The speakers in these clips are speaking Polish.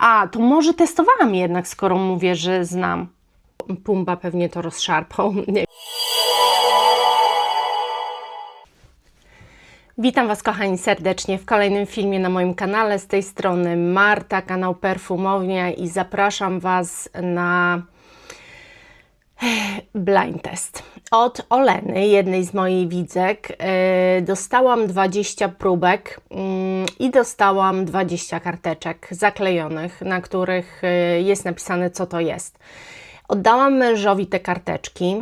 A, to może testowałam jednak, skoro mówię, że znam. Pumba pewnie to rozszarpał. Nie. Witam Was, kochani, serdecznie w kolejnym filmie na moim kanale. Z tej strony Marta, kanał Perfumownia, i zapraszam Was na blind test od Oleny, jednej z moich widzek. Dostałam 20 próbek i dostałam 20 karteczek zaklejonych, na których jest napisane, co to jest. Oddałam mężowi te karteczki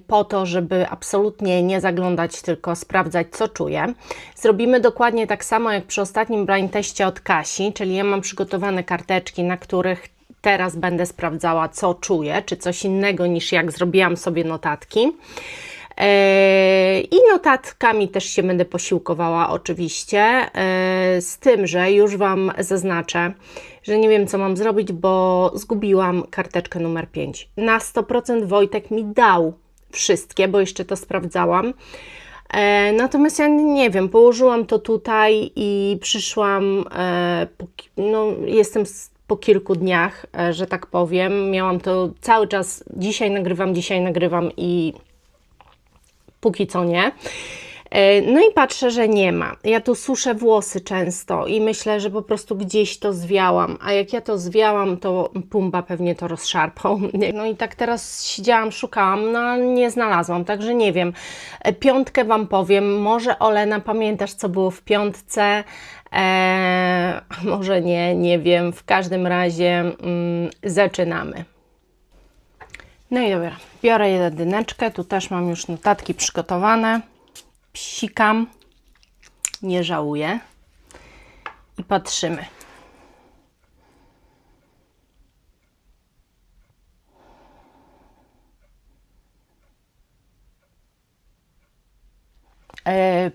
po to, żeby absolutnie nie zaglądać, tylko sprawdzać, co czuję. Zrobimy dokładnie tak samo jak przy ostatnim blind teście od Kasi, czyli ja mam przygotowane karteczki, na których teraz będę sprawdzała, co czuję, czy coś innego niż jak zrobiłam sobie notatki. I notatkami też się będę posiłkowała oczywiście, z tym, że już Wam zaznaczę, że nie wiem, co mam zrobić, bo zgubiłam karteczkę numer 5. Na 100% Wojtek mi dał wszystkie, bo jeszcze to sprawdzałam. Natomiast ja nie wiem, położyłam to tutaj i przyszłam, jestem po kilku dniach, że tak powiem. Miałam to cały czas, dzisiaj nagrywam i póki co nie. No i patrzę, że nie ma. Ja tu suszę włosy często i myślę, że po prostu gdzieś to zwiałam, a jak ja to zwiałam, to Pumba pewnie to rozszarpał. No i tak teraz siedziałam, szukałam, no ale nie znalazłam, także nie wiem. Piątkę Wam powiem, może Olena, pamiętasz, co było w piątce? Może nie wiem, w każdym razie zaczynamy. No i dobra, biorę jedyneczkę, tu też mam już notatki przygotowane, psikam, nie żałuję i patrzymy.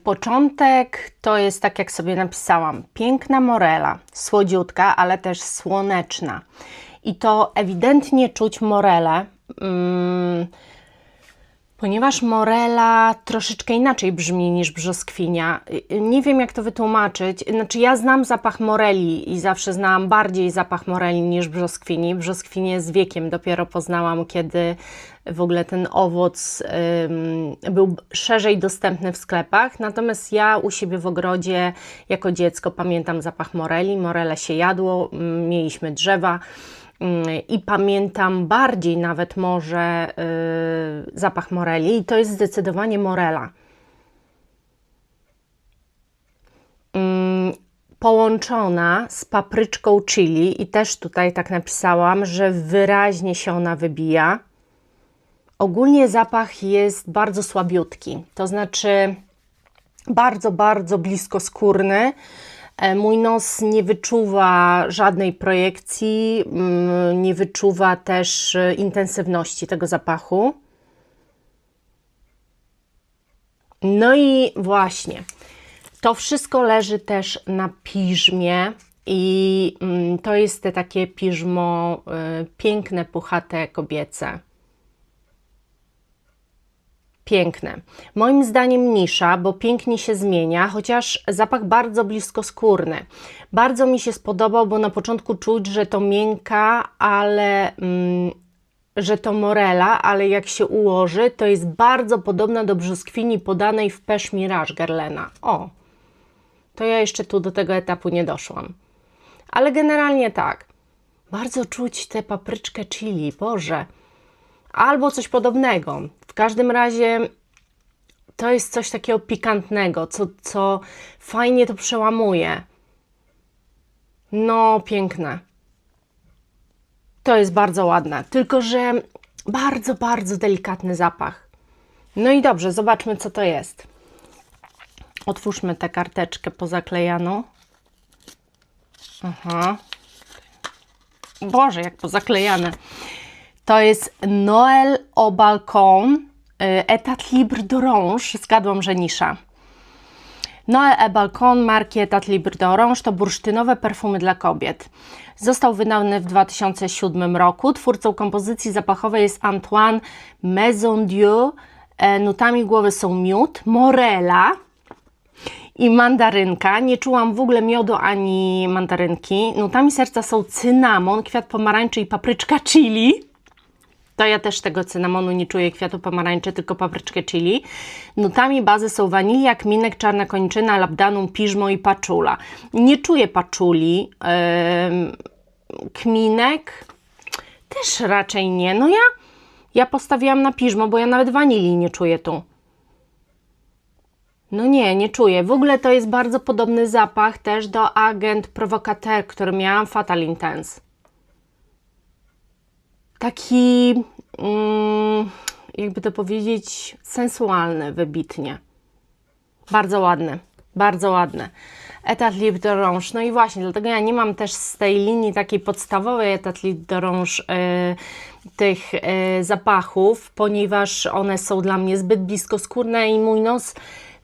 Początek to jest tak, jak sobie napisałam, piękna morela, słodziutka, ale też słoneczna i to ewidentnie czuć morelę, ponieważ morela troszeczkę inaczej brzmi niż brzoskwinia. Nie wiem, jak to wytłumaczyć. Znaczy, ja znam zapach moreli i zawsze znałam bardziej zapach moreli niż brzoskwini. Brzoskwinię z wiekiem dopiero poznałam, kiedy w ogóle ten owoc był szerzej dostępny w sklepach. Natomiast ja u siebie w ogrodzie jako dziecko pamiętam zapach moreli. Morele się jadło, mieliśmy drzewa. I pamiętam bardziej nawet może zapach moreli i to jest zdecydowanie morela. Połączona z papryczką chili i też tutaj tak napisałam, że wyraźnie się ona wybija. Ogólnie zapach jest bardzo słabiutki, to znaczy bardzo bliskoskórny. Mój nos nie wyczuwa żadnej projekcji, nie wyczuwa też intensywności tego zapachu. No i właśnie, to wszystko leży też na piżmie i to jest te takie piżmo piękne, puchate, kobiece. Piękne. Moim zdaniem nisza, bo pięknie się zmienia, chociaż zapach bardzo bliskoskórny. Bardzo mi się spodobał, bo na początku czuć, że to miękka, ale że to morela, ale jak się ułoży, to jest bardzo podobna do brzoskwini podanej w Pêche Mirage Guerlaina. O, to ja jeszcze tu do tego etapu nie doszłam. Ale generalnie tak. Bardzo czuć tę papryczkę chili, Boże. Albo coś podobnego. W każdym razie to jest coś takiego pikantnego, co fajnie to przełamuje. No, piękne. To jest bardzo ładne, tylko że bardzo delikatny zapach. No i dobrze, zobaczmy, co to jest. Otwórzmy tę karteczkę pozaklejaną. Aha. Boże, jak pozaklejane. To jest Noël au Balcon, Etat Libre d'Orange, zgadłam, że nisza. Noël au Balcon marki Etat Libre d'Orange to bursztynowe perfumy dla kobiet. Został wydany w 2007 roku. Twórcą kompozycji zapachowej jest Antoine Maisondieu. Nutami głowy są miód, morela i mandarynka. Nie czułam w ogóle miodu ani mandarynki. Nutami serca są cynamon, kwiat pomarańczy i papryczka chili. To ja też tego cynamonu nie czuję, kwiatu pomarańczy, tylko papryczkę chili. Nutami bazy są wanilia, kminek, czarna koniczyna, labdanum, piżmo i paczula. Nie czuję paczuli. Kminek też raczej nie. No ja postawiłam na piżmo, bo ja nawet wanilii nie czuję tu. No nie czuję. W ogóle to jest bardzo podobny zapach też do Agent Provocateur, który miałam, Fatal Intense. Taki, jakby to powiedzieć, sensualny, wybitnie. Bardzo ładny, bardzo ładny. Etat Libre d'Orange. No i właśnie, dlatego ja nie mam też z tej linii takiej podstawowej Etat Libre d'Orange tych zapachów, ponieważ one są dla mnie zbyt bliskoskórne i mój nos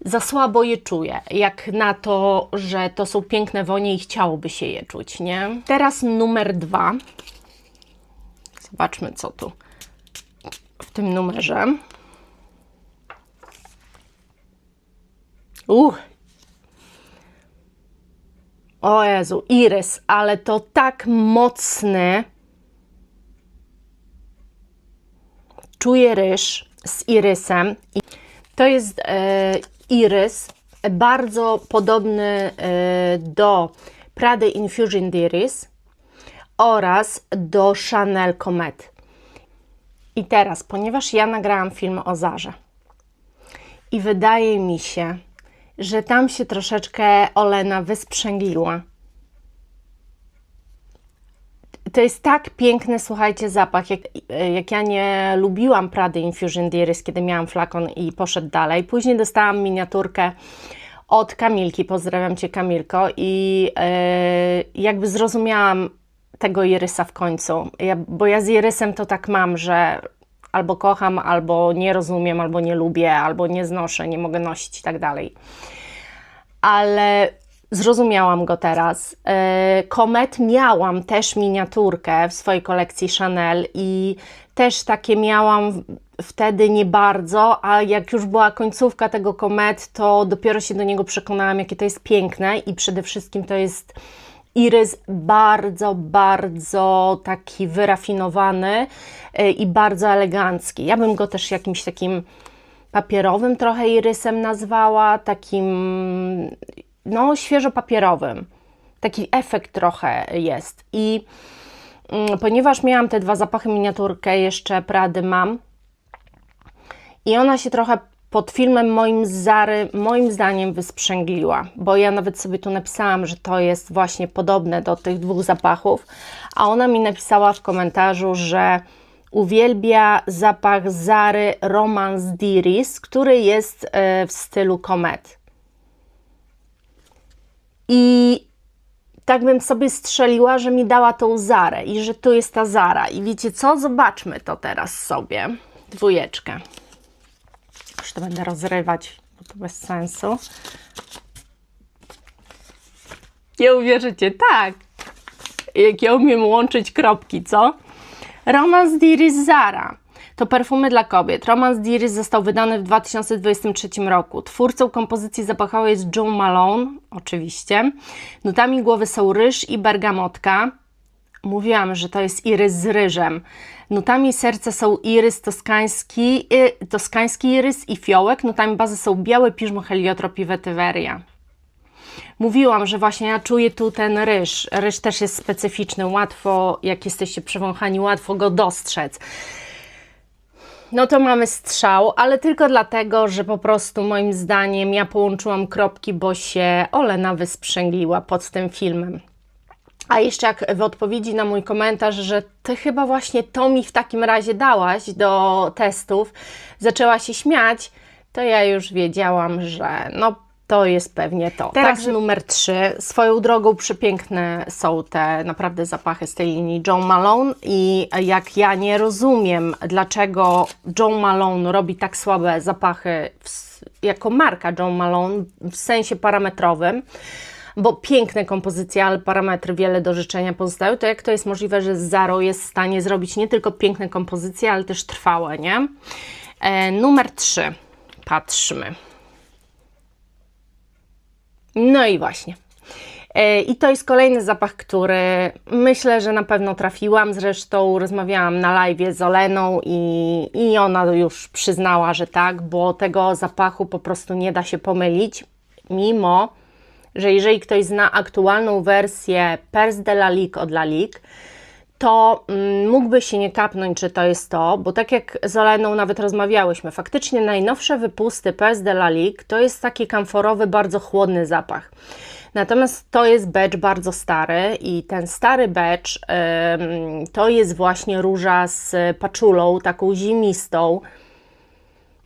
za słabo je czuje, jak na to, że to są piękne wonie i chciałoby się je czuć, nie? Teraz numer 2. Zobaczmy, co tu w tym numerze. O Jezu, irys, ale to tak mocny. Czuję ryż z irysem. To jest irys bardzo podobny do Prada Infusion d'Iris oraz do Chanel Comet. I teraz, ponieważ ja nagrałam film o Zarze i wydaje mi się, że tam się troszeczkę Olena wysprzęgliła. To jest tak piękny, słuchajcie, zapach, jak ja nie lubiłam Prady Infusion d'Iris, kiedy miałam flakon i poszedł dalej. Później dostałam miniaturkę od Kamilki, pozdrawiam Cię Kamilko, i jakby zrozumiałam tego irysa w końcu, bo ja z irysem to tak mam, że albo kocham, albo nie rozumiem, albo nie lubię, albo nie znoszę, nie mogę nosić i tak dalej. Ale zrozumiałam go teraz. Comet miałam też miniaturkę w swojej kolekcji Chanel i też takie miałam wtedy nie bardzo, a jak już była końcówka tego Comet, to dopiero się do niego przekonałam, jakie to jest piękne i przede wszystkim to jest irys bardzo, bardzo taki wyrafinowany i bardzo elegancki. Ja bym go też jakimś takim papierowym trochę irysem nazwała, takim no świeżo papierowym. Taki efekt trochę jest. I ponieważ miałam te dwa zapachy, miniaturkę jeszcze Prady mam i ona się trochę pod filmem moim zdaniem wysprzęgliła, bo ja nawet sobie tu napisałam, że to jest właśnie podobne do tych dwóch zapachów, a ona mi napisała w komentarzu, że uwielbia zapach Zary Romance d'Iris, który jest w stylu Comet. I tak bym sobie strzeliła, że mi dała tą Zarę i że tu jest ta Zara. I wiecie co? Zobaczmy to teraz sobie. Dwójeczkę. Już to będę rozrywać, bo to bez sensu. Nie uwierzycie, tak. Jak ja umiem łączyć kropki, co? Romance d'Iris Zara. To perfumy dla kobiet. Romance d'Iris został wydany w 2023 roku. Twórcą kompozycji zapachowej jest Jo Malone, oczywiście. Nutami głowy są ryż i bergamotka. Mówiłam, że to jest irys z ryżem. Nutami serca są irys toskański irys i fiołek. Nutami bazy są białe piżmo, heliotrop i wetyweria. Mówiłam, że właśnie ja czuję tu ten ryż. Ryż też jest specyficzny. Łatwo, jak jesteście przewąchani, łatwo go dostrzec. No to mamy strzał, ale tylko dlatego, że po prostu moim zdaniem ja połączyłam kropki, bo się Olena wysprzęgliła pod tym filmem. A jeszcze jak w odpowiedzi na mój komentarz, że ty chyba właśnie to mi w takim razie dałaś do testów, zaczęła się śmiać, to ja już wiedziałam, że no to jest pewnie to. Teraz numer 3. Swoją drogą przepiękne są te naprawdę zapachy z tej linii Jo Malone i jak ja nie rozumiem, dlaczego Jo Malone robi tak słabe zapachy jako marka Jo Malone w sensie parametrowym, bo piękne kompozycje, ale parametry wiele do życzenia pozostają, to jak to jest możliwe, że Zaro jest w stanie zrobić nie tylko piękne kompozycje, ale też trwałe, nie? Numer 3. Patrzmy. No i właśnie. I to jest kolejny zapach, który myślę, że na pewno trafiłam. Zresztą rozmawiałam na live z Oleną i ona już przyznała, że tak, bo tego zapachu po prostu nie da się pomylić, mimo że jeżeli ktoś zna aktualną wersję Perse de Lalique od Lalique, to mógłby się nie kapnąć, czy to jest to, bo tak jak z Oleną nawet rozmawiałyśmy, faktycznie najnowsze wypusty Perse de Lalique to jest taki kamforowy, bardzo chłodny zapach. Natomiast to jest becz bardzo stary i ten stary becz to jest właśnie róża z paczulą, taką zimistą,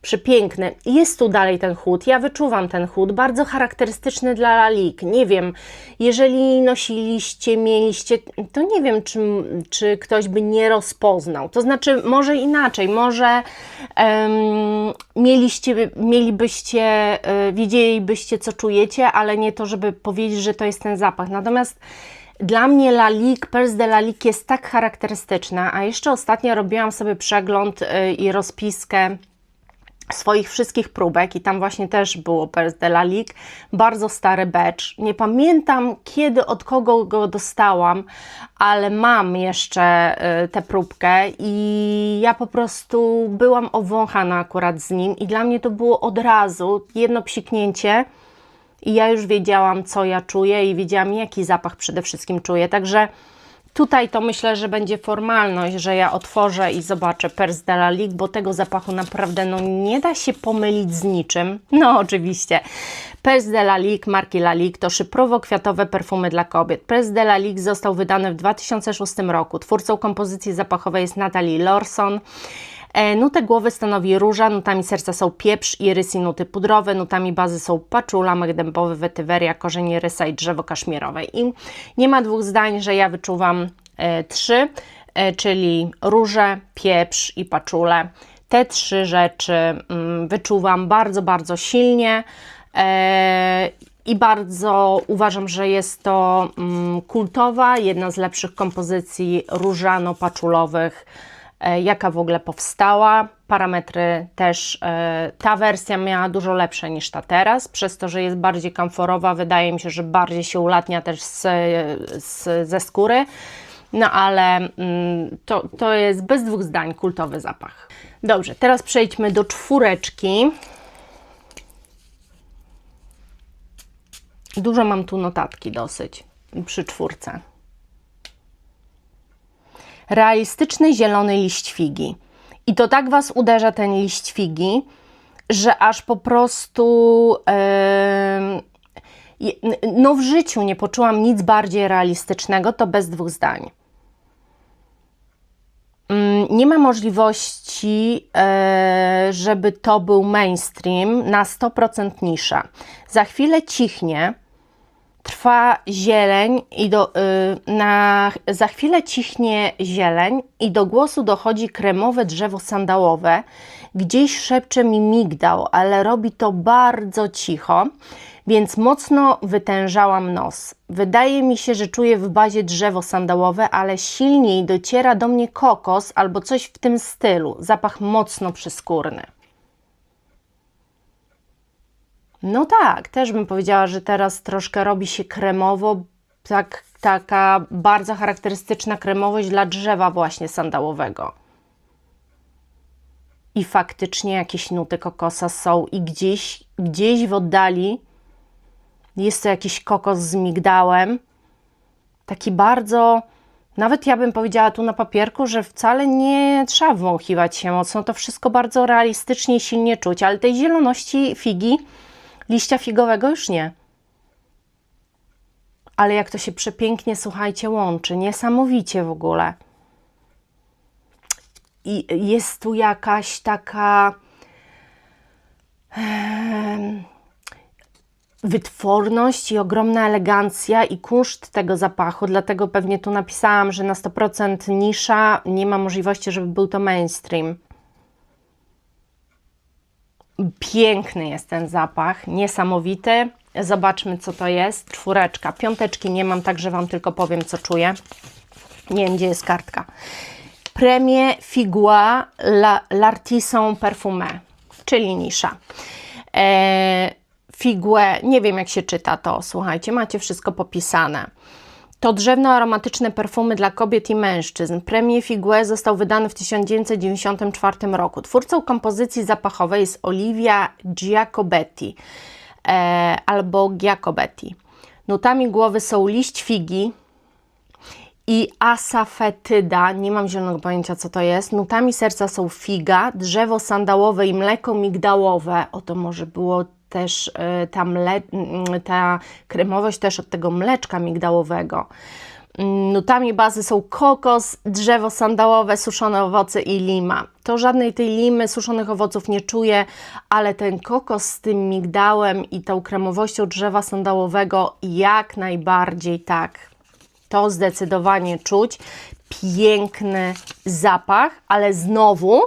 przepiękny. Jest tu dalej ten chłód, ja wyczuwam ten chłód, bardzo charakterystyczny dla Lalique. Nie wiem, jeżeli nosiliście, mieliście, to nie wiem, czy ktoś by nie rozpoznał. To znaczy, może inaczej, może wiedzielibyście, co czujecie, ale nie to, żeby powiedzieć, że to jest ten zapach. Natomiast dla mnie Lalique, Perse de Lalique jest tak charakterystyczna, a jeszcze ostatnio robiłam sobie przegląd i rozpiskę swoich wszystkich próbek i tam właśnie też było Perse de Lalique, bardzo stary becz. Nie pamiętam kiedy, od kogo go dostałam, ale mam jeszcze tę próbkę i ja po prostu byłam owąchana akurat z nim i dla mnie to było od razu jedno psiknięcie i ja już wiedziałam, co ja czuję i wiedziałam, jaki zapach przede wszystkim czuję, także tutaj to myślę, że będzie formalność, że ja otworzę i zobaczę Perse de Lalique, bo tego zapachu naprawdę nie da się pomylić z niczym. No oczywiście. Perse de Lalique marki Lalique to szyprowo-kwiatowe perfumy dla kobiet. Perse de Lalique został wydany w 2006 roku. Twórcą kompozycji zapachowej jest Natalie Lorson. Nutę głowy stanowi róża, nutami serca są pieprz, irys i nuty pudrowe, nutami bazy są paczula, mek dębowy, wetyweria, korzeń irysa i drzewo kaszmirowe. I nie ma dwóch zdań, że ja wyczuwam trzy, czyli różę, pieprz i paczulę. Te trzy rzeczy wyczuwam bardzo, bardzo silnie i bardzo uważam, że jest to kultowa, jedna z lepszych kompozycji różano-paczulowych, jaka w ogóle powstała. Parametry też ta wersja miała dużo lepsze niż ta teraz, przez to, że jest bardziej komforowa, wydaje mi się, że bardziej się ulatnia też ze skóry, no ale to jest bez dwóch zdań kultowy zapach. Dobrze, teraz przejdźmy do czwóreczki. Dużo mam tu notatki dosyć przy czwórce. Realistyczny zielony liść figi. I to tak Was uderza ten liść figi, że aż po prostu no w życiu nie poczułam nic bardziej realistycznego, to bez dwóch zdań. Nie ma możliwości, żeby to był mainstream, na 100% nisza. Za chwilę cichnie, trwa zieleń i za chwilę cichnie zieleń i do głosu dochodzi kremowe drzewo sandałowe. Gdzieś szepcze mi migdał, ale robi to bardzo cicho, więc mocno wytężałam nos. Wydaje mi się, że czuję w bazie drzewo sandałowe, ale silniej dociera do mnie kokos albo coś w tym stylu. Zapach mocno przyskórny. No tak, też bym powiedziała, że teraz troszkę robi się kremowo, taka bardzo charakterystyczna kremowość dla drzewa właśnie sandałowego. I faktycznie jakieś nuty kokosa są i gdzieś w oddali jest to jakiś kokos z migdałem. Taki bardzo, nawet ja bym powiedziała tu na papierku, że wcale nie trzeba wąchiwać się mocno, to wszystko bardzo realistycznie i silnie czuć, ale tej zieloności figi, liścia figowego już nie. Ale jak to się przepięknie, słuchajcie, łączy. Niesamowicie w ogóle. I jest tu jakaś taka wytworność i ogromna elegancja i kunszt tego zapachu. Dlatego pewnie tu napisałam, że na 100% nisza, nie ma możliwości, żeby był to mainstream. Piękny jest ten zapach, niesamowity. Zobaczmy, co to jest. Czwóreczka. Piąteczki nie mam, także Wam tylko powiem, co czuję. Nie wiem, gdzie jest kartka. Premier Figua l'Artisan Parfumé, czyli nisza. figłę, nie wiem jak się czyta to, słuchajcie, macie wszystko popisane. To drzewno-aromatyczne perfumy dla kobiet i mężczyzn. Premie Figue został wydany w 1994 roku. Twórcą kompozycji zapachowej jest Olivia Giacobetti albo Giacobetti. Nutami głowy są liść figi i asafetyda, nie mam zielonego pojęcia co to jest. Nutami serca są figa, drzewo sandałowe i mleko migdałowe. Oto może było też ta kremowość też od tego mleczka migdałowego. Nutami bazy są kokos, drzewo sandałowe, suszone owoce i lima. To żadnej tej limy, suszonych owoców nie czuję, ale ten kokos z tym migdałem i tą kremowością drzewa sandałowego jak najbardziej tak. To zdecydowanie czuć. Piękny zapach, ale znowu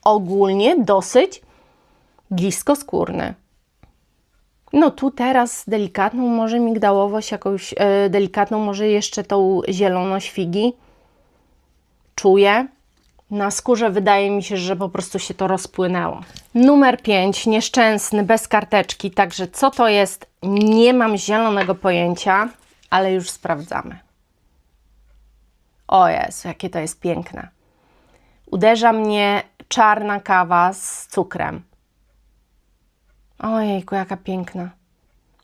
ogólnie dosyć bliskoskórny. No tu teraz delikatną może migdałowość, jakąś delikatną może jeszcze tą zieloność figi czuję. Na skórze wydaje mi się, że po prostu się to rozpłynęło. Numer 5, nieszczęsny, bez karteczki. Także co to jest? Nie mam zielonego pojęcia, ale już sprawdzamy. O Jezu, jakie to jest piękne. Uderza mnie czarna kawa z cukrem. Ojejku, jaka piękna.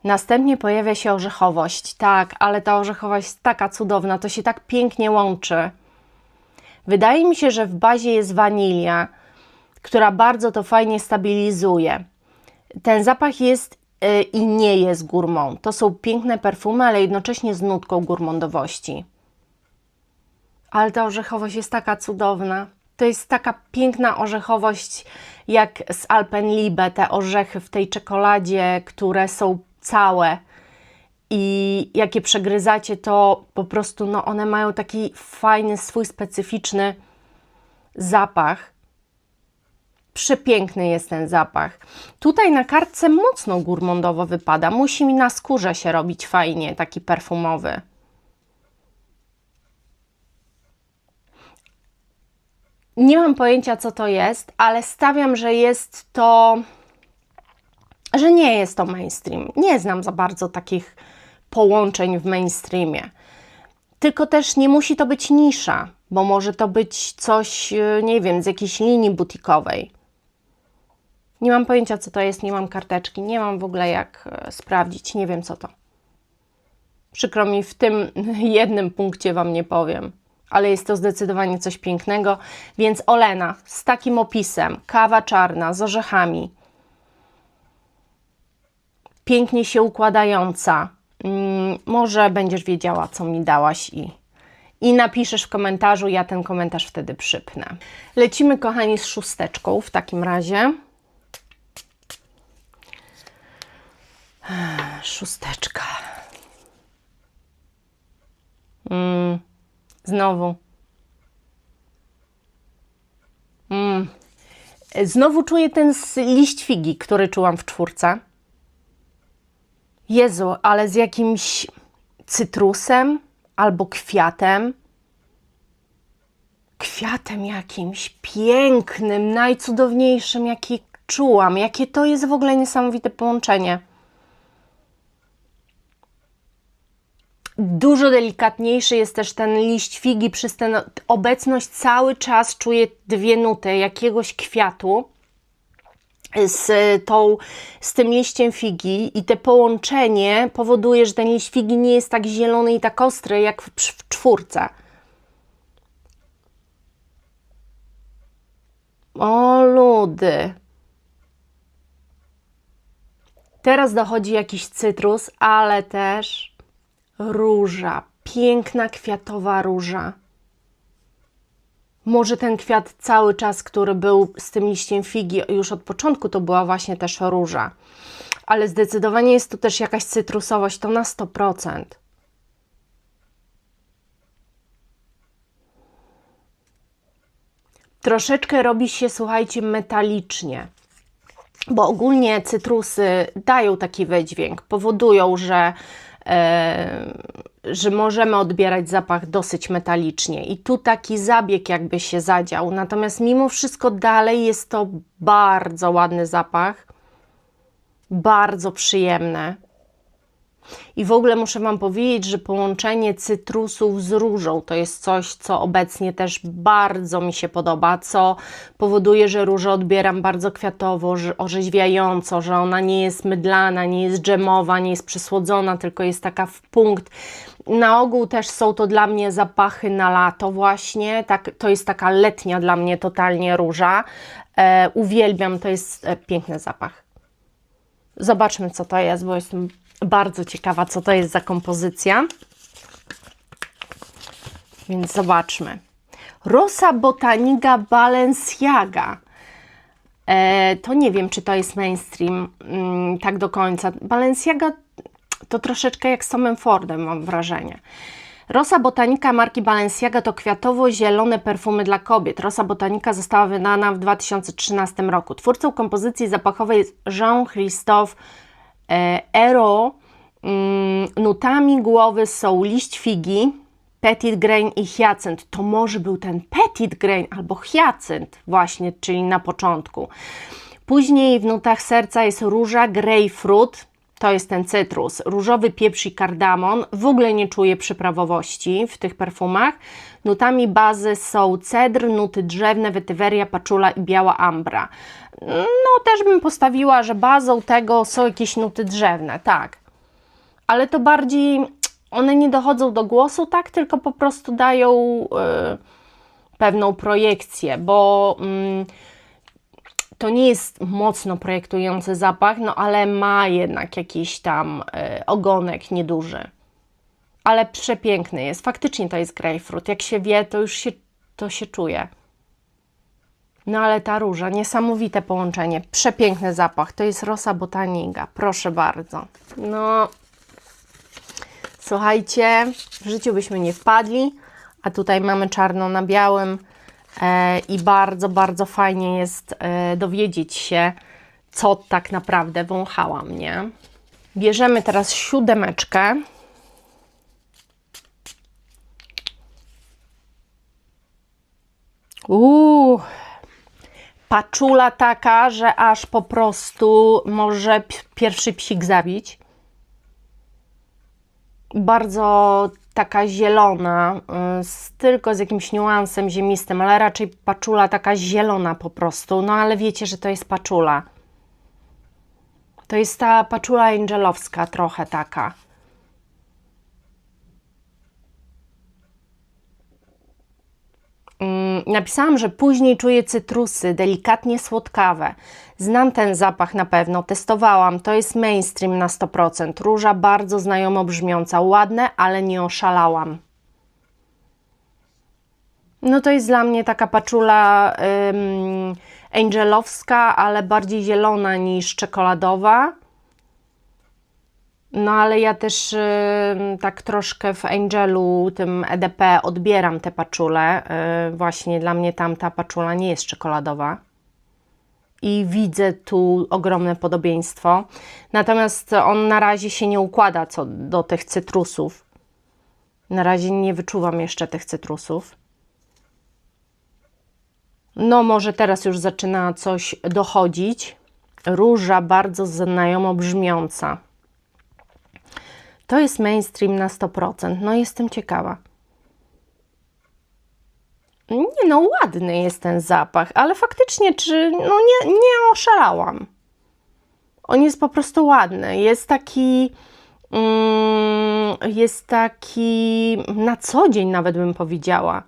Następnie pojawia się orzechowość. Tak, ale ta orzechowość jest taka cudowna, to się tak pięknie łączy. Wydaje mi się, że w bazie jest wanilia, która bardzo to fajnie stabilizuje. Ten zapach jest i nie jest gourmand. To są piękne perfumy, ale jednocześnie z nutką gourmandowości. Ale ta orzechowość jest taka cudowna. To jest taka piękna orzechowość jak z Alpenliebe, te orzechy w tej czekoladzie, które są całe i jak je przegryzacie, to po prostu no, one mają taki fajny, swój specyficzny zapach. Przepiękny jest ten zapach. Tutaj na kartce mocno gourmandowo wypada. Musi mi na skórze się robić fajnie, taki perfumowy. Nie mam pojęcia, co to jest, ale stawiam, że jest to, że nie jest to mainstream. Nie znam za bardzo takich połączeń w mainstreamie. Tylko też nie musi to być nisza, bo może to być coś, nie wiem, z jakiejś linii butikowej. Nie mam pojęcia, co to jest, nie mam karteczki, nie mam w ogóle jak sprawdzić, nie wiem, co to. Przykro mi, w tym jednym punkcie Wam nie powiem. Ale jest to zdecydowanie coś pięknego, więc Olena z takim opisem, kawa czarna z orzechami, pięknie się układająca, może będziesz wiedziała, co mi dałaś i napiszesz w komentarzu, ja ten komentarz wtedy przypnę. Lecimy, kochani, z szósteczką w takim razie. Szósteczka. Znowu. Znowu czuję ten liść figi, który czułam w czwórce. Jezu, ale z jakimś cytrusem albo kwiatem. Kwiatem jakimś pięknym, najcudowniejszym, jaki czułam. Jakie to jest w ogóle niesamowite połączenie. Dużo delikatniejszy jest też ten liść figi, przez tę obecność cały czas czuję dwie nuty jakiegoś kwiatu z tym liściem figi i te połączenie powoduje, że ten liść figi nie jest tak zielony i tak ostry jak w czwórce. O ludy! Teraz dochodzi jakiś cytrus, ale też róża, piękna kwiatowa róża. Może ten kwiat cały czas, który był z tym liściem figi, już od początku to była właśnie też róża. Ale zdecydowanie jest tu też jakaś cytrusowość, to na 100%. Troszeczkę robi się, słuchajcie, metalicznie. Bo ogólnie cytrusy dają taki wydźwięk, powodują, że możemy odbierać zapach dosyć metalicznie i tu taki zabieg jakby się zadział, natomiast mimo wszystko dalej jest to bardzo ładny zapach. Bardzo przyjemne. I w ogóle muszę Wam powiedzieć, że połączenie cytrusów z różą to jest coś, co obecnie też bardzo mi się podoba, co powoduje, że różę odbieram bardzo kwiatowo, orzeźwiająco, że ona nie jest mydlana, nie jest dżemowa, nie jest przysłodzona, tylko jest taka w punkt. Na ogół też są to dla mnie zapachy na lato właśnie, tak, to jest taka letnia dla mnie totalnie róża. Uwielbiam, to jest piękny zapach. Zobaczmy, co to jest, bo jestem bardzo ciekawa, co to jest za kompozycja. Więc zobaczmy. Rosa Botanica Balenciaga. To nie wiem, czy to jest mainstream tak do końca. Balenciaga to troszeczkę jak z Tomem Fordem, mam wrażenie. Rosa Botanica marki Balenciaga to kwiatowo-zielone perfumy dla kobiet. Rosa Botanica została wydana w 2013 roku. Twórcą kompozycji zapachowej jest Jean-Christophe Hérault. Nutami głowy są liść figi, petit grain i hyacynt. To może był ten petit grain albo hyacynt właśnie, czyli na początku. Później w nutach serca jest róża, grapefruit, to jest ten cytrus, różowy pieprz i kardamon. W ogóle nie czuję przyprawowości w tych perfumach. Nutami bazy są cedr, nuty drzewne, wetyweria, paczula i biała ambra. No też bym postawiła, że bazą tego są jakieś nuty drzewne, tak. Ale to bardziej, one nie dochodzą do głosu, tak, tylko po prostu dają pewną projekcję, bo to nie jest mocno projektujący zapach, no ale ma jednak jakiś tam ogonek nieduży. Ale przepiękny jest. Faktycznie to jest grapefruit. Jak się wie, to już się czuje. No ale ta róża, niesamowite połączenie. Przepiękny zapach. To jest Rosa Botanica. Proszę bardzo. No, słuchajcie, w życiu byśmy nie wpadli, a tutaj mamy czarno na białym. I bardzo, bardzo fajnie jest dowiedzieć się, co tak naprawdę wąchałam, nie? Bierzemy teraz 7. Paczula taka, że aż po prostu może pierwszy psik zabić. Bardzo taka zielona, tylko z jakimś niuansem ziemistym, ale raczej paczula taka zielona po prostu. No ale wiecie, że to jest paczula. To jest ta paczula angelowska trochę taka. Napisałam, że później czuję cytrusy, delikatnie słodkawe. Znam ten zapach na pewno, testowałam, to jest mainstream na 100%. Róża bardzo znajomo brzmiąca, ładne, ale nie oszalałam. No to jest dla mnie taka paczula angelowska, ale bardziej zielona niż czekoladowa. No ale ja też tak troszkę w Angelu, tym EDP odbieram te paczule. Właśnie dla mnie tamta paczula nie jest czekoladowa. I widzę tu ogromne podobieństwo. Natomiast on na razie się nie układa co do tych cytrusów. Na razie nie wyczuwam jeszcze tych cytrusów. No może teraz już zaczyna coś dochodzić. Róża bardzo znajomo brzmiąca. To jest mainstream na 100%. No jestem ciekawa. Nie no, ładny jest ten zapach, ale faktycznie no nie oszalałam. On jest po prostu ładny. Jest taki na co dzień nawet bym powiedziała.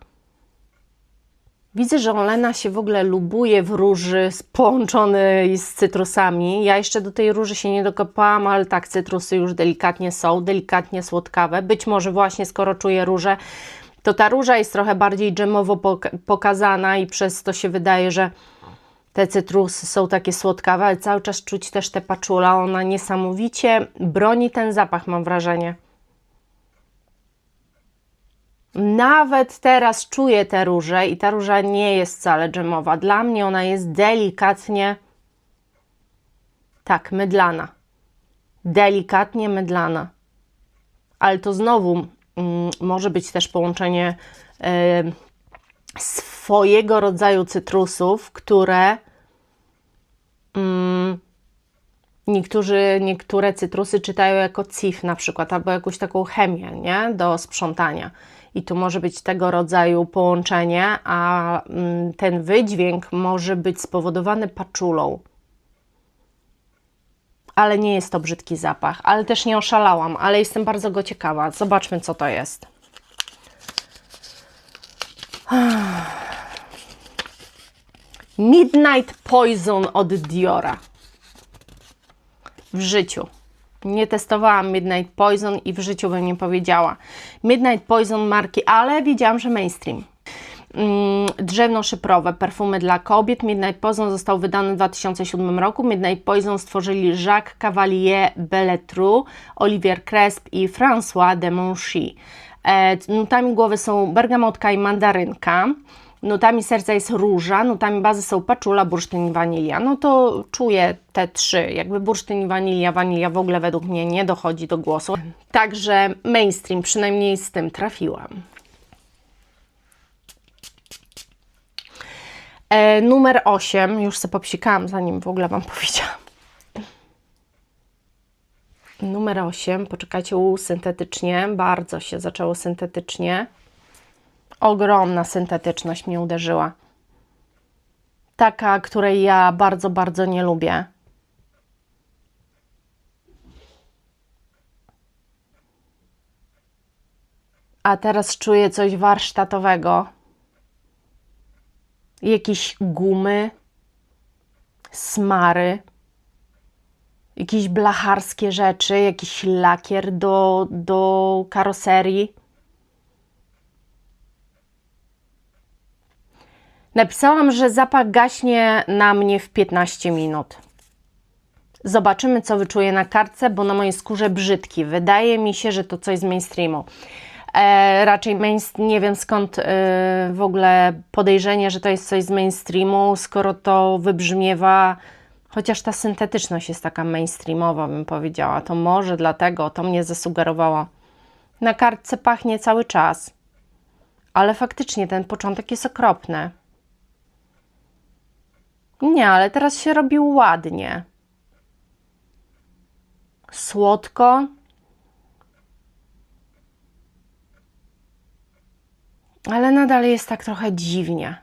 Widzę, że Olena się w ogóle lubuje w róży połączonej z cytrusami. Ja jeszcze do tej róży się nie dokopałam, ale tak, cytrusy już delikatnie są, delikatnie słodkawe. Być może właśnie skoro czuję różę, to ta róża jest trochę bardziej dżemowo pokazana i przez to się wydaje, że te cytrusy są takie słodkawe, ale cały czas czuć też tę paczula. Ona niesamowicie broni ten zapach, mam wrażenie. Nawet teraz czuję tę różę i ta róża nie jest wcale dżemowa. Dla mnie ona jest delikatnie, tak, mydlana. Delikatnie mydlana. Ale to znowu może być też połączenie swojego rodzaju cytrusów, które Niektóre cytrusy czytają jako cif na przykład, albo jakąś taką chemię, nie? Do sprzątania. I tu może być tego rodzaju połączenie, a ten wydźwięk może być spowodowany paczulą. Ale nie jest to brzydki zapach, ale też nie oszalałam, ale jestem bardzo go ciekawa. Zobaczmy, co to jest. Midnight Poison od Diora. W życiu. Nie testowałam Midnight Poison i w życiu bym nie powiedziała. Midnight Poison marki, ale wiedziałam, że mainstream. Drzewno-szyprowe, perfumy dla kobiet. Midnight Poison został wydany w 2007 roku. Midnight Poison stworzyli Jacques Cavalier Belletru, Olivier Cresp i François de Monchy. Nutami głowy są bergamotka i mandarynka. Nutami serca jest róża, nutami bazy są paczula, bursztyn i wanilia. No to czuję te trzy. Jakby bursztyn i wanilia w ogóle według mnie nie dochodzi do głosu. Także mainstream, przynajmniej z tym trafiłam. Numer 8, już sobie popsikałam, zanim w ogóle Wam powiedziałam. Numer 8, poczekajcie, syntetycznie, bardzo się zaczęło syntetycznie. Ogromna syntetyczność mnie uderzyła. Taka, której ja bardzo, bardzo nie lubię. A teraz czuję coś warsztatowego. Jakieś gumy, smary, jakieś blacharskie rzeczy, jakiś lakier do karoserii. Napisałam, że zapach gaśnie na mnie w 15 minut. Zobaczymy, co wyczuję na kartce, bo na mojej skórze brzydki. Wydaje mi się, że to coś z mainstreamu. Raczej nie wiem skąd w ogóle podejrzenie, że to jest coś z mainstreamu, skoro to wybrzmiewa, chociaż ta syntetyczność jest taka mainstreamowa, bym powiedziała. To może dlatego to mnie zasugerowało. Na kartce pachnie cały czas, ale faktycznie ten początek jest okropny. Nie, ale teraz się robi ładnie. Słodko. Ale nadal jest tak trochę dziwnie.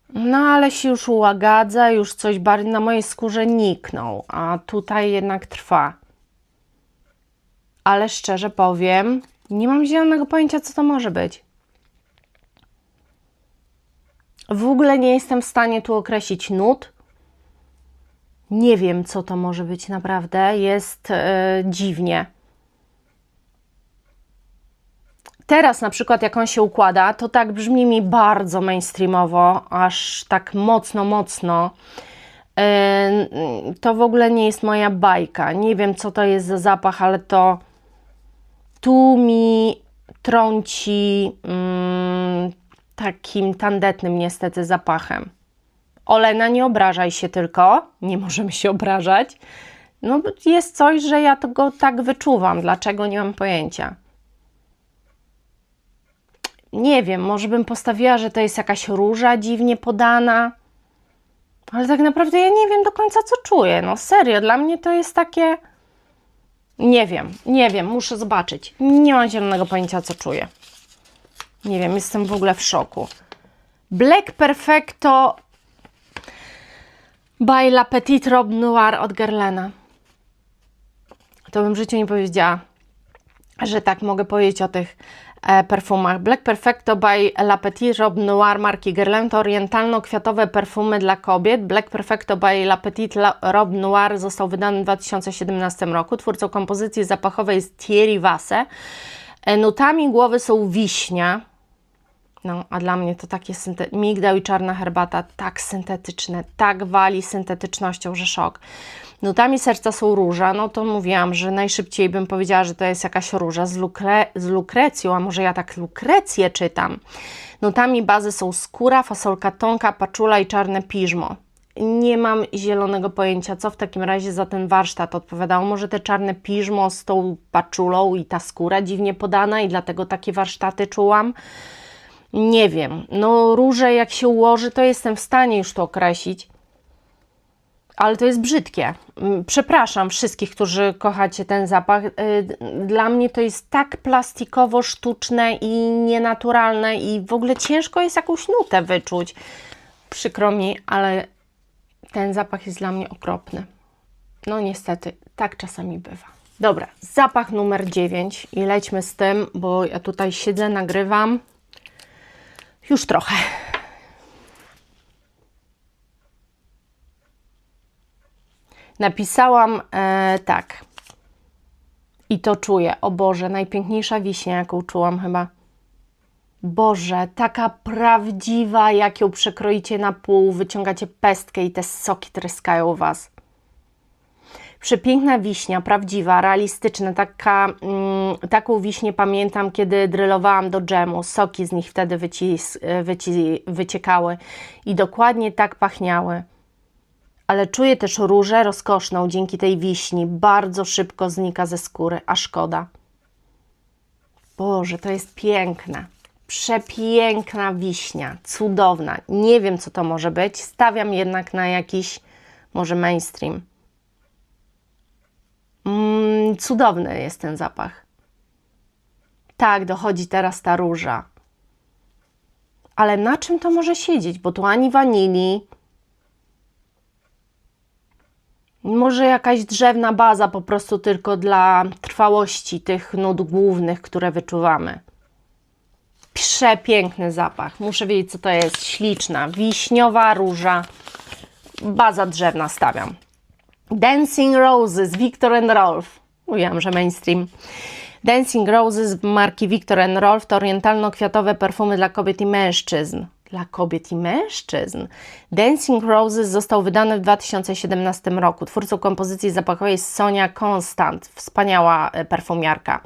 No ale się już ułagadza, już coś bardziej na mojej skórze niknął, a tutaj jednak trwa. Ale szczerze powiem, nie mam zielonego pojęcia, co to może być. W ogóle nie jestem w stanie tu określić nut. Nie wiem, co to może być naprawdę. Jest dziwnie. Teraz na przykład jak on się układa, to tak brzmi mi bardzo mainstreamowo, aż tak mocno. To w ogóle nie jest moja bajka. Nie wiem, co to jest za zapach, ale to tu mi trąci takim tandetnym niestety zapachem. Olena, nie obrażaj się tylko, nie możemy się obrażać. No jest coś, że ja go tak wyczuwam, dlaczego nie mam pojęcia. Nie wiem, może bym postawiła, że to jest jakaś róża dziwnie podana, ale tak naprawdę ja nie wiem do końca, co czuję. No serio, dla mnie to jest takie... Nie wiem, muszę zobaczyć. Nie mam zielonego pojęcia, co czuję. Nie wiem, jestem w ogóle w szoku. Black Perfecto by La Petite Robe Noire od Guerlaina. To bym w życiu nie powiedziała, że tak mogę powiedzieć o tych perfumach. Black Perfecto by La Petite Robe Noire marki Guerlain to orientalno-kwiatowe perfumy dla kobiet. Black Perfecto by La Petite Robe Noire został wydany w 2017 roku. Twórcą kompozycji zapachowej jest Thierry Vasse. Nutami głowy są wiśnia. No, a dla mnie to takie migdał i czarna herbata, tak syntetyczne, tak wali syntetycznością, że szok. Nutami serca są róża, no to mówiłam, że najszybciej bym powiedziała, że to jest jakaś róża z lukrecją, a może ja tak lukrecję czytam. Nutami bazy są skóra, fasolka tonka, paczula i czarne piżmo. Nie mam zielonego pojęcia, co w takim razie za ten warsztat odpowiadało. Może te czarne piżmo z tą paczulą i ta skóra dziwnie podana i dlatego takie warsztaty czułam. Nie wiem, no róże jak się ułoży, to jestem w stanie już to określić. Ale to jest brzydkie. Przepraszam wszystkich, którzy kochacie ten zapach. Dla mnie to jest tak plastikowo sztuczne i nienaturalne i w ogóle ciężko jest jakąś nutę wyczuć. Przykro mi, ale ten zapach jest dla mnie okropny. No niestety, tak czasami bywa. Dobra, zapach numer 9 i lećmy z tym, bo ja tutaj siedzę, nagrywam już trochę. Napisałam tak i to czuję. O Boże, najpiękniejsza wiśnia, jaką czułam chyba. Boże, taka prawdziwa, jak ją przekroicie na pół, wyciągacie pestkę i te soki tryskają u Was. Przepiękna wiśnia, prawdziwa, realistyczna, taką wiśnię pamiętam, kiedy drylowałam do dżemu, soki z nich wtedy wyciekały i dokładnie tak pachniały. Ale czuję też różę rozkoszną dzięki tej wiśni, bardzo szybko znika ze skóry, a szkoda. Boże, to jest piękne, przepiękna wiśnia, cudowna, nie wiem co to może być, stawiam jednak na jakiś może mainstream. Cudowny jest ten zapach. Tak, dochodzi teraz ta róża. Ale na czym to może siedzieć? Bo tu ani wanilii. Może jakaś drzewna baza po prostu tylko dla trwałości tych nut głównych, które wyczuwamy. Przepiękny zapach. Muszę wiedzieć, co to jest. Śliczna, wiśniowa róża. Baza drzewna stawiam. Dancing Roses, Viktor & Rolf. Mówiłam, że mainstream. Dancing Roses marki Viktor & Rolf to orientalno-kwiatowe perfumy dla kobiet i mężczyzn. Dla kobiet i mężczyzn. Dancing Roses został wydany w 2017 roku. Twórcą kompozycji zapachowej jest Sonia Constant, wspaniała perfumiarka.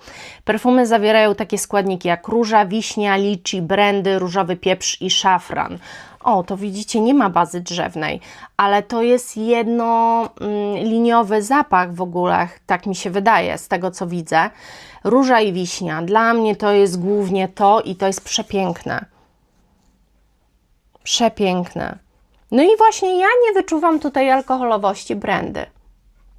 Perfumy zawierają takie składniki jak róża, wiśnia, liczy, brandy, różowy pieprz i szafran. O, to widzicie, nie ma bazy drzewnej, ale to jest jednoliniowy zapach w ogóle, tak mi się wydaje, z tego co widzę. Róża i wiśnia, dla mnie to jest głównie to i to jest przepiękne. Przepiękne. No i właśnie ja nie wyczuwam tutaj alkoholowości brandy.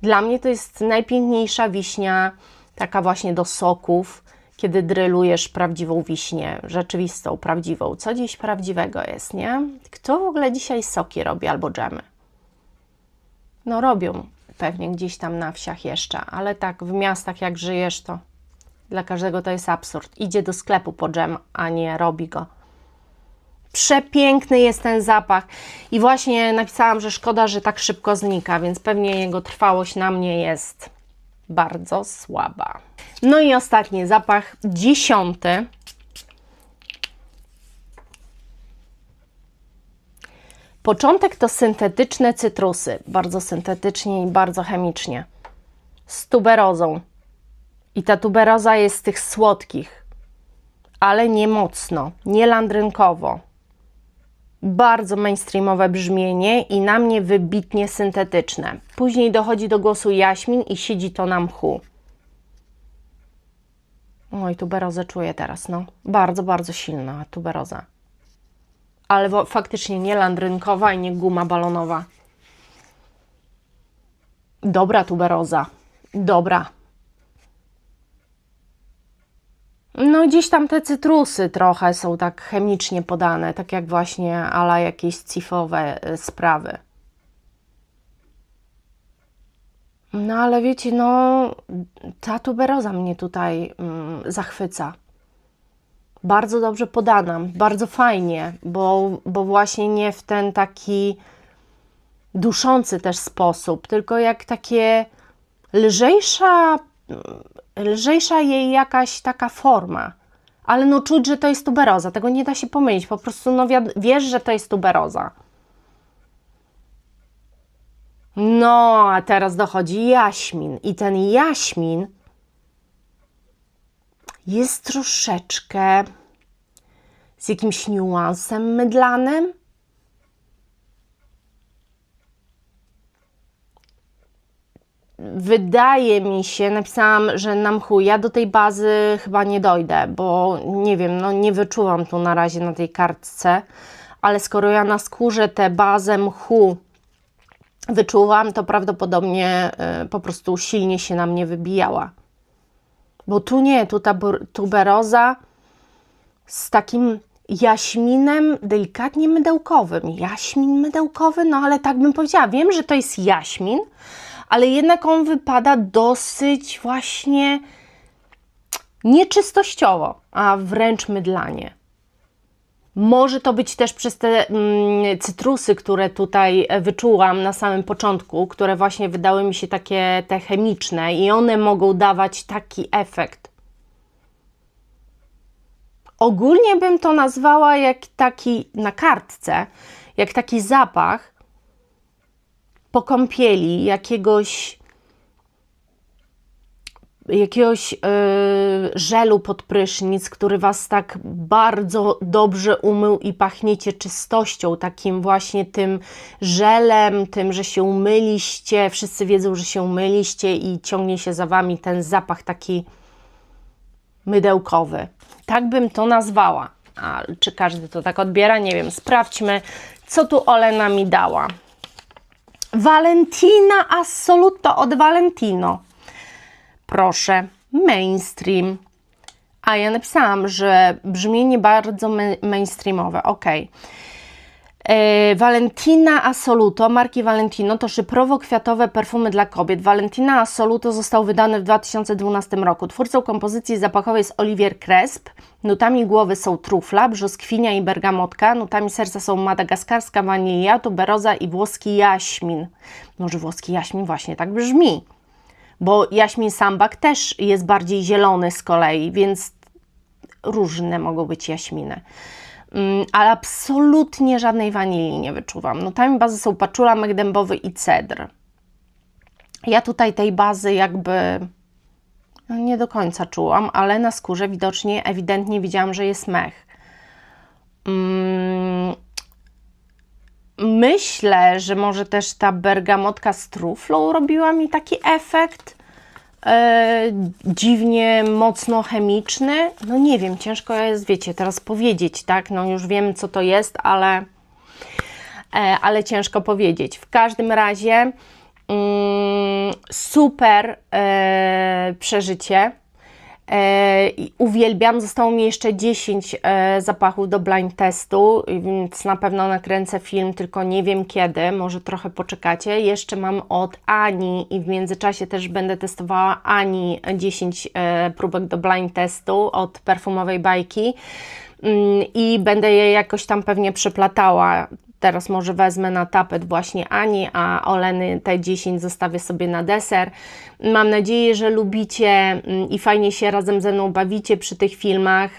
Dla mnie to jest najpiękniejsza wiśnia, taka właśnie do soków, kiedy drylujesz prawdziwą wiśnię, rzeczywistą, prawdziwą. Co dziś prawdziwego jest, nie? Kto w ogóle dzisiaj soki robi albo dżemy? No robią pewnie gdzieś tam na wsiach jeszcze, ale tak w miastach jak żyjesz, to dla każdego to jest absurd. Idzie do sklepu po dżem, a nie robi go. Przepiękny jest ten zapach i właśnie napisałam, że szkoda, że tak szybko znika, więc pewnie jego trwałość na mnie jest bardzo słaba. No i ostatni zapach, 10. Początek to syntetyczne cytrusy, bardzo syntetycznie i bardzo chemicznie, z tuberozą. I ta tuberoza jest z tych słodkich, ale nie mocno, nie landrynkowo. Bardzo mainstreamowe brzmienie i na mnie wybitnie syntetyczne. Później dochodzi do głosu jaśmin i siedzi to na mchu. Oj, tuberozę czuję teraz, no. Bardzo, bardzo silna tuberoza. Ale faktycznie nie landrynkowa i nie guma balonowa. Dobra tuberoza. Dobra. No gdzieś tam te cytrusy trochę są tak chemicznie podane, tak jak właśnie ala jakieś cifowe sprawy. No ale wiecie, no ta tuberoza mnie tutaj zachwyca. Bardzo dobrze podana, bardzo fajnie, bo właśnie nie w ten taki duszący też sposób, tylko jak takie lżejsza jej jakaś taka forma. Ale no czuć, że to jest tuberoza, tego nie da się pomylić, po prostu no wiesz, że to jest tuberoza. No, a teraz dochodzi jaśmin i ten jaśmin jest troszeczkę z jakimś niuansem mydlanym. Wydaje mi się, napisałam, że na mchu, ja do tej bazy chyba nie dojdę, bo nie wiem, no nie wyczuwam tu na razie na tej kartce, ale skoro ja na skórze tę bazę mchu wyczuwam, to prawdopodobnie po prostu silnie się na mnie wybijała. Bo tu nie, tu ta tuberoza z takim jaśminem delikatnie mydełkowym. Jaśmin mydełkowy, no ale tak bym powiedziała. Wiem, że to jest jaśmin, ale jednak on wypada dosyć właśnie nieczystościowo, a wręcz mydlanie. Może to być też przez te cytrusy, które tutaj wyczułam na samym początku, które właśnie wydały mi się takie te chemiczne i one mogą dawać taki efekt. Ogólnie bym to nazwała jak taki na kartce, jak taki zapach po kąpieli, jakiegoś żelu pod prysznic, który Was tak bardzo dobrze umył i pachniecie czystością, takim właśnie tym żelem, tym, że się umyliście, wszyscy wiedzą, że się umyliście i ciągnie się za Wami ten zapach taki mydełkowy. Tak bym to nazwała. A czy każdy to tak odbiera? Nie wiem. Sprawdźmy, co tu Olena mi dała. Valentina Assoluto od Valentino. Proszę, mainstream. A ja napisałam, że brzmienie bardzo mainstreamowe. Ok. Valentina Assoluto, marki Valentino, to szyfrowo-kwiatowe perfumy dla kobiet. Valentina Assoluto został wydany w 2012 roku. Twórcą kompozycji zapachowej jest Olivier Cresp. Nutami głowy są trufla, brzoskwinia i bergamotka. Nutami serca są madagaskarska wanilia, tuberoza i włoski jaśmin. Może włoski jaśmin właśnie tak brzmi. Bo jaśmin sambak też jest bardziej zielony z kolei, więc różne mogą być jaśminy. Ale absolutnie żadnej wanilii nie wyczuwam. Nutami bazy są paczula, mek dębowy i cedr. Ja tutaj tej bazy jakby nie do końca czułam, ale na skórze ewidentnie widziałam, że jest mech. Myślę, że może też ta bergamotka z truflą robiła mi taki efekt dziwnie mocno chemiczny. No nie wiem, ciężko jest, wiecie, teraz powiedzieć, tak? No już wiem, co to jest, ale ciężko powiedzieć. W każdym razie super przeżycie. Uwielbiam, zostało mi jeszcze 10 zapachów do blind testu, więc na pewno nakręcę film, tylko nie wiem kiedy, może trochę poczekacie. Jeszcze mam od Ani i w międzyczasie też będę testowała Ani 10 próbek do blind testu od perfumowej bajki i będę je jakoś tam pewnie przeplatała. Teraz może wezmę na tapet właśnie Ani, a Oleny te 10 zostawię sobie na deser. Mam nadzieję, że lubicie i fajnie się razem ze mną bawicie przy tych filmach.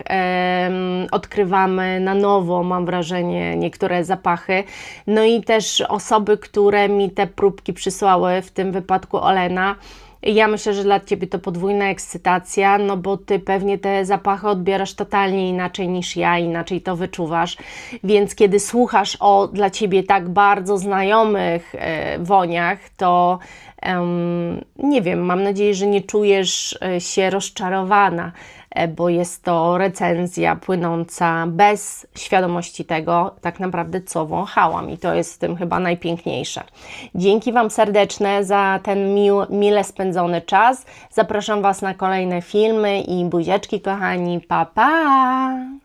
Odkrywamy na nowo, mam wrażenie, niektóre zapachy. No i też osoby, które mi te próbki przysłały, w tym wypadku Olena. Ja myślę, że dla Ciebie to podwójna ekscytacja, no bo Ty pewnie te zapachy odbierasz totalnie inaczej niż ja, inaczej to wyczuwasz, więc kiedy słuchasz o dla Ciebie tak bardzo znajomych woniach, to nie wiem, mam nadzieję, że nie czujesz się rozczarowana, bo jest to recenzja płynąca bez świadomości tego, tak naprawdę co wąchałam i to jest w tym chyba najpiękniejsze. Dzięki Wam serdeczne za ten mile spędzony czas. Zapraszam Was na kolejne filmy i buziaczki kochani, pa pa!